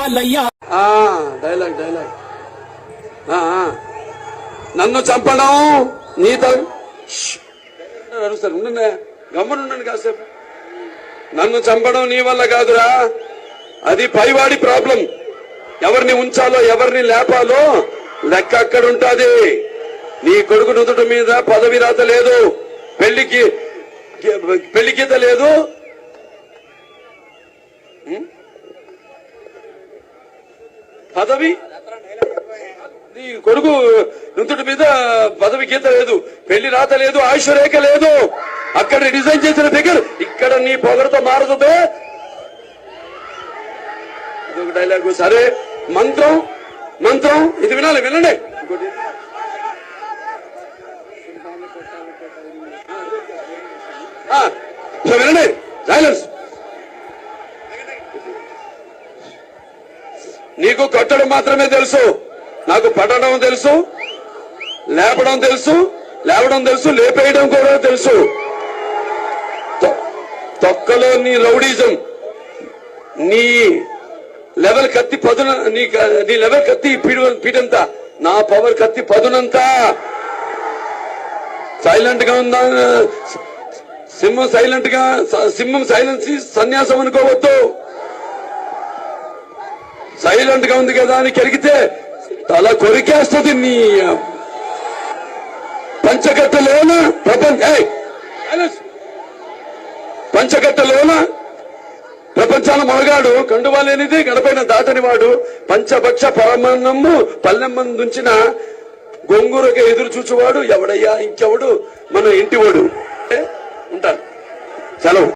కావాలయ్యా. Dialogue dialogue. నన్ను చంపడం నీ అడుగుతారు. ఉండండి, గమ్మనుండండి కాసేపు. నన్ను చంపడం నీ వల్ల కాదురా, అది పైవాడి ప్రాబ్లం. ఎవరిని ఉంచాలో ఎవరిని లేపాలో లెక్క అక్కడ ఉంటాది. నీ కొడుకు నుదుటి మీద పదవి రాత లేదు, పెళ్లి గీత లేదు, పదవి నీ కొడుకు నుదుటి మీద పదవి గీత లేదు, పెళ్లి రాత లేదు, ఆయుష్ రేఖ లేదు. అక్కడ డిజైన్ చేసిన ఫిగర్ ఇక్కడ నీ పొగరతో మారుతుంది. ఇదొక డైలాగు. సరే, మంత్రం మంత్రం ఇది వినాలి, వినండి. వినండి, సైలెన్స్. నీకు కట్టడం మాత్రమే తెలుసు, నాకు పట్టడం తెలుసు, లేపడం తెలుసు, లేవడం తెలుసు, లేపేయడం కూడా తెలుసు. తొక్కలో నీ రౌడీజం, నీ లెవెల్ కత్తి పదున, నీ లెవెల్ కత్తి పీటంతా, నా పవర్ కత్తి పదునంతా. సైలెంట్ గా ఉందా? సింహం సైలెన్స్ సన్యాసం అనుకోవద్దు. సైలెంట్ గా ఉంది కదా అని కెరిగితే తల కొరికేస్తుంది. నీ పంచగట్టలోన ప్రపంచాల మొనగాడు, కండువా లేనిది గడపైన దాటని వాడు, పంచభక్ష పరమాన్నము పల్లెమ్మందుంచిన గొంగూరగా ఎదురు చూచువాడు ఎవడయ్యా ఇంకెవడు, మన ఇంటివాడు. ఉంటాను, సెలవు.